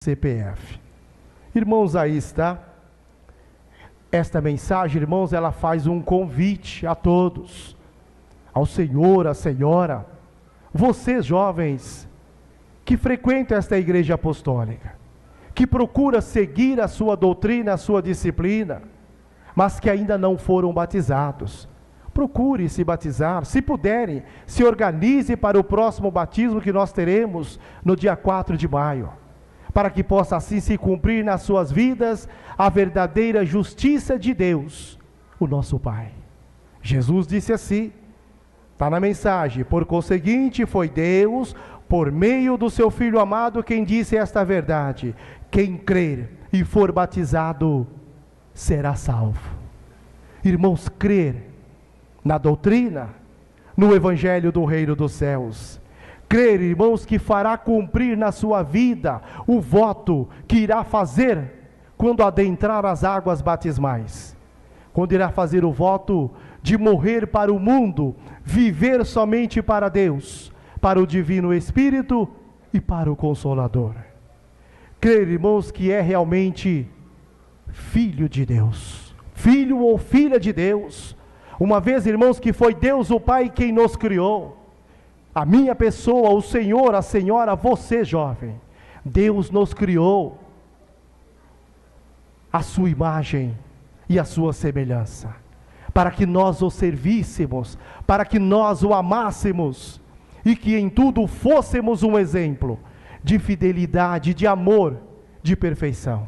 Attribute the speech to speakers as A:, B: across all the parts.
A: CPF. Irmãos, aí está. Esta mensagem, irmãos, ela faz um convite a todos, ao senhor, à senhora, vocês jovens, que frequentam esta igreja apostólica, que procura seguir a sua doutrina, a sua disciplina, mas que ainda não foram batizados. Procure se batizar, se puderem, se organize para o próximo batismo que nós teremos no dia 4 de maio. Para que possa assim se cumprir nas suas vidas a verdadeira justiça de Deus, o nosso Pai. Jesus disse assim, está na mensagem: por conseguinte foi Deus, por meio do seu Filho amado, quem disse esta verdade: quem crer e for batizado será salvo. Irmãos, crer na doutrina, no Evangelho do Reino dos Céus, crer, irmãos, que fará cumprir na sua vida o voto que irá fazer quando adentrar as águas batismais. Quando irá fazer o voto de morrer para o mundo, viver somente para Deus, para o Divino Espírito e para o Consolador. Crer, irmãos, que é realmente filho de Deus, filho ou filha de Deus, uma vez, irmãos, que foi Deus o Pai quem nos criou. A minha pessoa, o Senhor, a senhora, você jovem, Deus nos criou a sua imagem e a sua semelhança, para que nós o servíssemos, para que nós o amássemos, e que em tudo fôssemos um exemplo de fidelidade, de amor, de perfeição.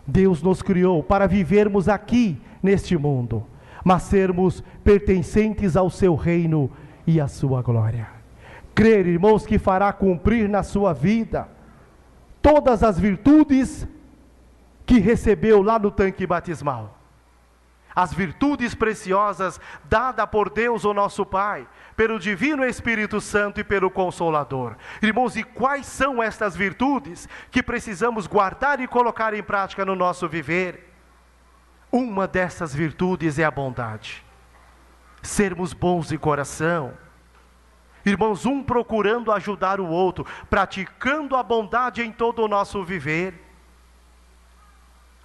A: Deus nos criou para vivermos aqui neste mundo, mas sermos pertencentes ao seu reino e a sua glória. Crer, irmãos, que fará cumprir na sua vida todas as virtudes que recebeu lá no tanque batismal. As virtudes preciosas dadas por Deus, o nosso Pai, pelo Divino Espírito Santo e pelo Consolador. Irmãos, e quais são estas virtudes que precisamos guardar e colocar em prática no nosso viver? Uma dessas virtudes é a bondade. Sermos bons de coração, irmãos, um procurando ajudar o outro, praticando a bondade em todo o nosso viver,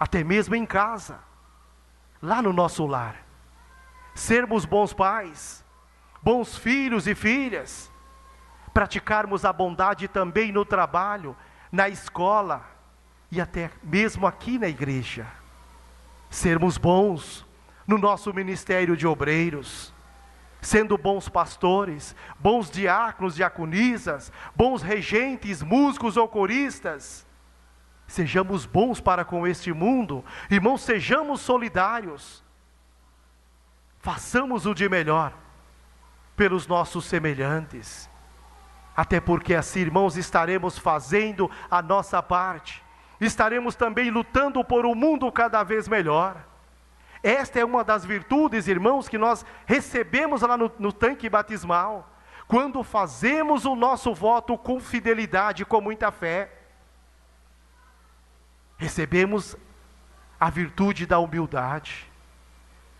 A: até mesmo em casa, lá no nosso lar. Sermos bons pais, bons filhos e filhas, praticarmos a bondade também no trabalho, na escola e até mesmo aqui na igreja. Sermos bons no nosso ministério de obreiros, sendo bons pastores, bons diáconos, diaconisas, bons regentes, músicos ou coristas. Sejamos bons para com este mundo, irmãos, sejamos solidários, façamos o de melhor pelos nossos semelhantes, até porque assim, irmãos, estaremos fazendo a nossa parte, estaremos também lutando por um mundo cada vez melhor. Esta é uma das virtudes, irmãos, que nós recebemos lá no tanque batismal, quando fazemos o nosso voto com fidelidade, com muita fé. Recebemos a virtude da humildade,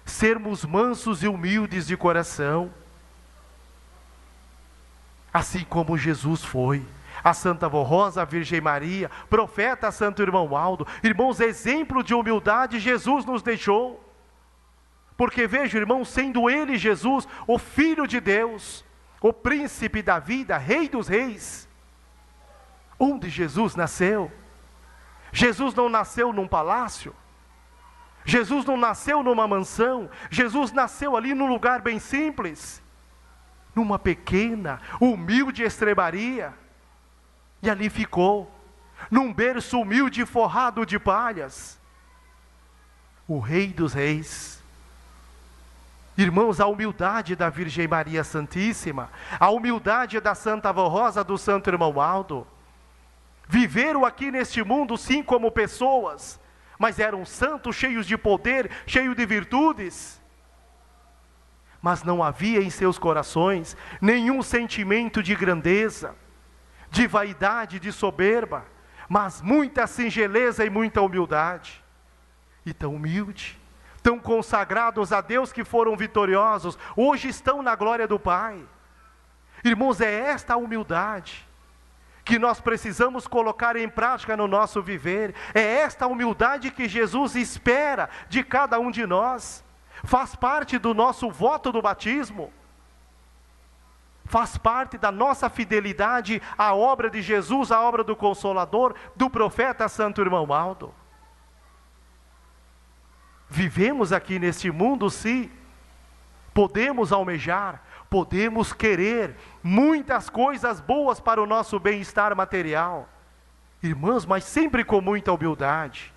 A: sermos mansos e humildes de coração, assim como Jesus foi. A Santa Avó Rosa, a Virgem Maria, profeta Santo Irmão Aldo, irmãos, exemplo de humildade Jesus nos deixou. Porque veja, irmãos, sendo Ele, Jesus, o Filho de Deus, o Príncipe da vida, Rei dos Reis, onde Jesus nasceu? Jesus não nasceu num palácio, Jesus não nasceu numa mansão, Jesus nasceu ali num lugar bem simples, numa pequena, humilde estrebaria, e ali ficou, num berço humilde forrado de palhas, o Rei dos Reis. Irmãos, a humildade da Virgem Maria Santíssima, a humildade da Santa Avó Rosa, do Santo Irmão Aldo, viveram aqui neste mundo sim como pessoas, mas eram santos, cheios de poder, cheios de virtudes, mas não havia em seus corações nenhum sentimento de grandeza, de vaidade, de soberba, mas muita singeleza e muita humildade. E tão humilde, tão consagrados a Deus, que foram vitoriosos, hoje estão na glória do Pai. Irmãos, é esta a humildade que nós precisamos colocar em prática no nosso viver. É esta humildade que Jesus espera de cada um de nós. Faz parte do nosso voto do batismo. Faz parte da nossa fidelidade à obra de Jesus, à obra do Consolador, do profeta Santo Irmão Aldo. Vivemos aqui neste mundo, sim. Podemos almejar, podemos querer muitas coisas boas para o nosso bem-estar material. Irmãos, mas sempre com muita humildade.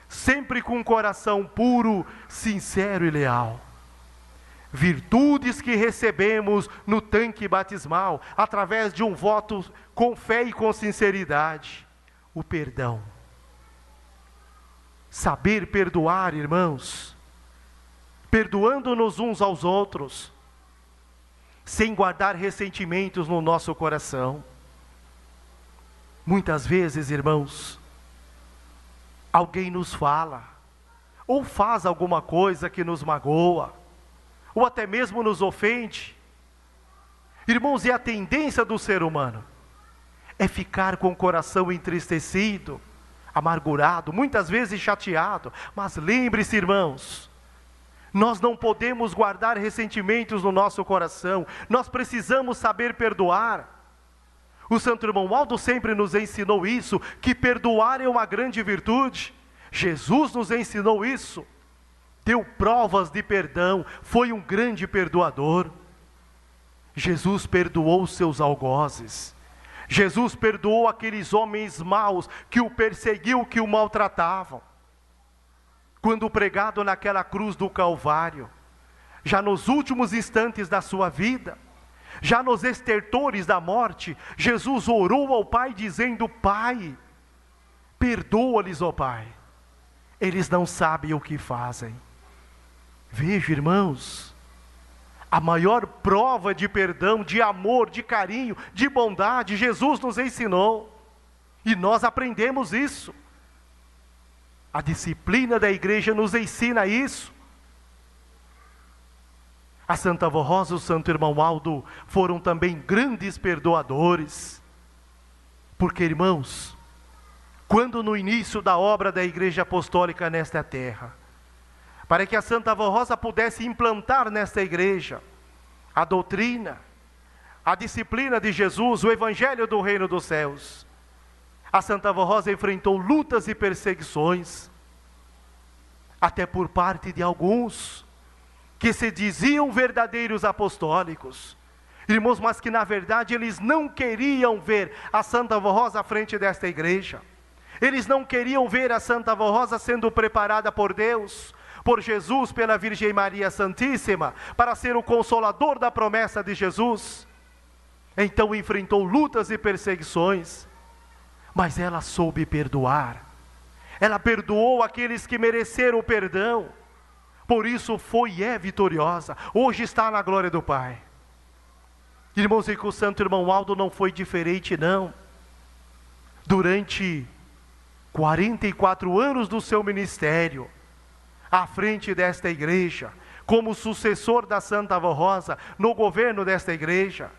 A: Sempre com um coração puro, sincero e leal. Virtudes que recebemos no tanque batismal, através de um voto com fé e com sinceridade. O perdão. Saber perdoar, irmãos. Perdoando-nos uns aos outros. Sem guardar ressentimentos no nosso coração. Muitas vezes, irmãos, alguém nos fala, ou faz alguma coisa que nos magoa, ou até mesmo nos ofende. Irmãos, e a tendência do ser humano é ficar com o coração entristecido, amargurado, muitas vezes chateado. Mas lembre-se, irmãos, nós não podemos guardar ressentimentos no nosso coração. Nós precisamos saber perdoar. O Santo Irmão Aldo sempre nos ensinou isso, que perdoar é uma grande virtude. Jesus nos ensinou isso. Deu provas de perdão, foi um grande perdoador. Jesus perdoou os seus algozes. Jesus perdoou aqueles homens maus que o perseguiam, que o maltratavam. Quando pregado naquela cruz do Calvário, já nos últimos instantes da sua vida, já nos estertores da morte, Jesus orou ao Pai dizendo: Pai, perdoa-lhes, ó Pai, eles não sabem o que fazem. Veja, irmãos, a maior prova de perdão, de amor, de carinho, de bondade, Jesus nos ensinou, e nós aprendemos isso. A disciplina da igreja nos ensina isso. A Santa Avó Rosa e o Santo Irmão Aldo foram também grandes perdoadores. Porque, irmãos, quando no início da obra da Igreja Apostólica nesta terra, para que a Santa Avó Rosa pudesse implantar nesta igreja a doutrina, a disciplina de Jesus, o Evangelho do Reino dos Céus, a Santa Avó Rosa enfrentou lutas e perseguições, até por parte de alguns que se diziam verdadeiros apostólicos, irmãos, mas que na verdade eles não queriam ver a Santa Avó Rosa à frente desta igreja. Eles não queriam ver a Santa Avó Rosa sendo preparada por Deus, por Jesus, pela Virgem Maria Santíssima, para ser o consolador da promessa de Jesus. Então enfrentou lutas e perseguições, mas ela soube perdoar. Ela perdoou aqueles que mereceram o perdão. Por isso foi e é vitoriosa. Hoje está na glória do Pai. Irmãos, e com o Santo Irmão Aldo não foi diferente, não. Durante 44 anos do seu ministério, à frente desta igreja, como sucessor da Santa Avó Rosa, no governo desta igreja,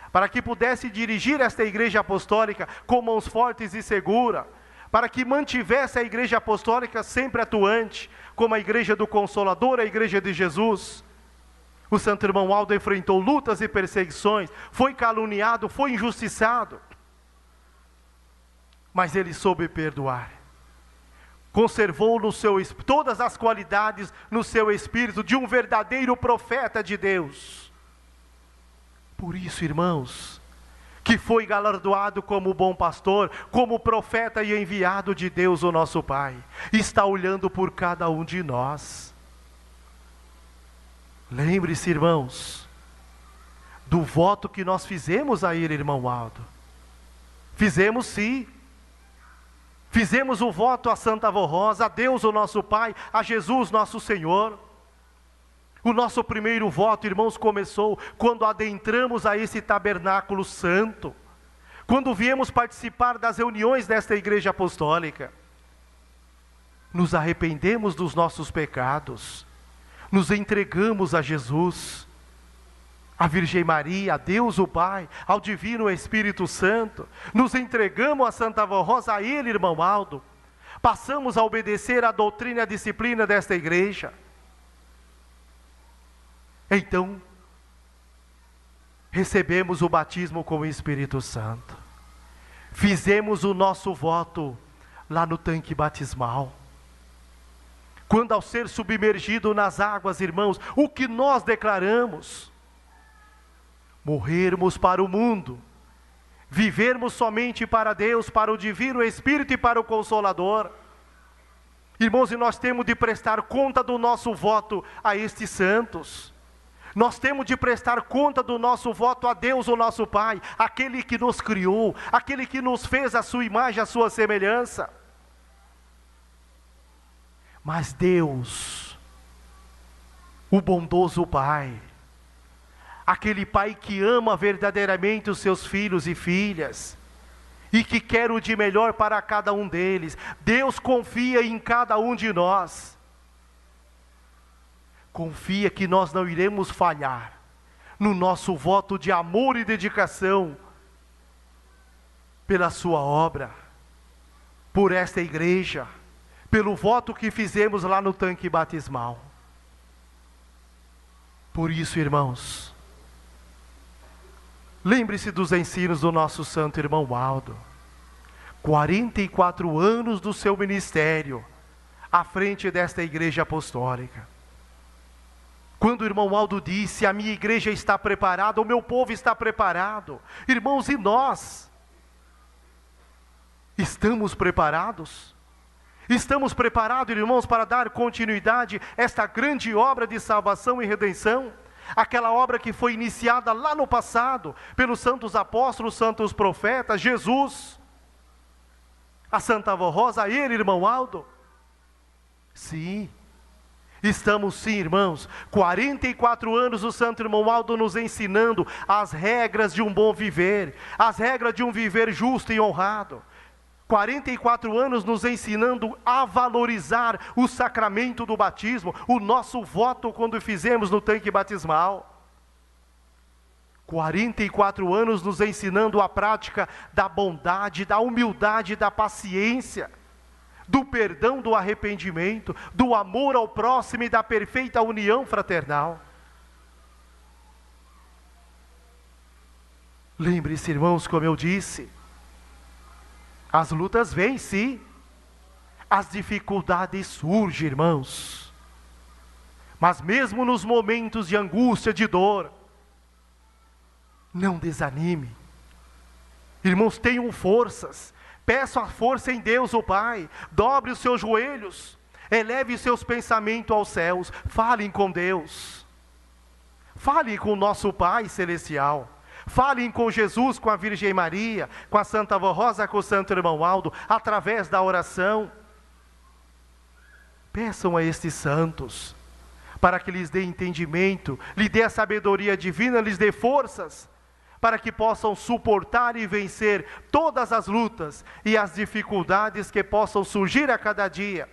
A: para que pudesse dirigir esta igreja apostólica com mãos fortes e seguras, para que mantivesse a igreja apostólica sempre atuante, como a igreja do Consolador, a igreja de Jesus. O Santo Irmão Aldo enfrentou lutas e perseguições, foi caluniado, foi injustiçado, mas ele soube perdoar. Conservou no seu todas as qualidades no seu espírito de um verdadeiro profeta de Deus. Por isso, irmãos, que foi galardoado como bom pastor, como profeta e enviado de Deus, o nosso Pai, está olhando por cada um de nós. Lembre-se, irmãos, do voto que nós fizemos a ele, irmão Aldo. Fizemos sim. Fizemos o voto a Santa Avó Rosa, a Deus, o nosso Pai, a Jesus, nosso Senhor. O nosso primeiro voto, irmãos, começou quando adentramos a esse tabernáculo santo, quando viemos participar das reuniões desta igreja apostólica. Nos arrependemos dos nossos pecados, nos entregamos a Jesus. à Virgem Maria, a Deus o Pai, ao Divino Espírito Santo, nos entregamos a Santa Avó Rosa, a Ele, irmão Aldo, passamos a obedecer à doutrina e à disciplina desta igreja. Então, recebemos o batismo com o Espírito Santo. Fizemos o nosso voto lá no tanque batismal. Quando ao ser submergido nas águas, irmãos, o que nós declaramos? Morrermos para o mundo, vivermos somente para Deus, para o Divino Espírito e para o Consolador. Irmãos, e nós temos de prestar conta do nosso voto a estes santos. Nós temos de prestar conta do nosso voto a Deus, o nosso Pai, aquele que nos criou, aquele que nos fez a sua imagem, a sua semelhança. Mas Deus, o bondoso Pai, aquele Pai que ama verdadeiramente os seus filhos e filhas, e que quer o de melhor para cada um deles, Deus confia em cada um de nós. Confia que nós não iremos falhar no nosso voto de amor e dedicação pela sua obra, por esta igreja, pelo voto que fizemos lá no tanque batismal. Por isso, irmãos, lembre-se dos ensinos do nosso santo irmão Aldo. 44 anos do seu ministério à frente desta igreja apostólica. Quando o irmão Aldo disse: a minha igreja está preparada, o meu povo está preparado. Irmãos, e nós? Estamos preparados? Estamos preparados, irmãos, para dar continuidade a esta grande obra de salvação e redenção? Aquela obra que foi iniciada lá no passado, pelos santos apóstolos, santos profetas, Jesus, a Santa Avó Rosa, a Ele, irmão Aldo? Sim. Estamos sim, irmãos, 44 anos o santo irmão Aldo nos ensinando as regras de um bom viver, as regras de um viver justo e honrado. 44 anos nos ensinando a valorizar o sacramento do batismo, o nosso voto quando fizemos no tanque batismal. 44 anos nos ensinando a prática da bondade, da humildade, da paciência, do perdão, do arrependimento, do amor ao próximo e da perfeita união fraternal. Lembre-se, irmãos, como eu disse, as lutas vêm sim, as dificuldades surgem, irmãos, mas mesmo nos momentos de angústia, de dor, não desanime. Irmãos, tenham forças, peça a força em Deus o Pai, dobre os seus joelhos, eleve os seus pensamentos aos céus, falem com Deus, falem com o nosso Pai Celestial, falem com Jesus, com a Virgem Maria, com a Santa Avó Rosa, com o Santo Irmão Aldo, através da oração. Peçam a estes santos, para que lhes dê entendimento, lhe dê a sabedoria divina, lhes dê forças, para que possam suportar e vencer todas as lutas e as dificuldades que possam surgir a cada dia,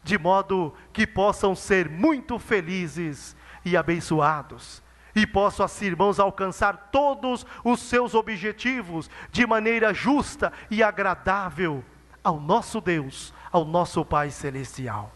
A: de modo que possam ser muito felizes e abençoados, e possam assim, irmãos, alcançar todos os seus objetivos de maneira justa e agradável ao nosso Deus, ao nosso Pai Celestial.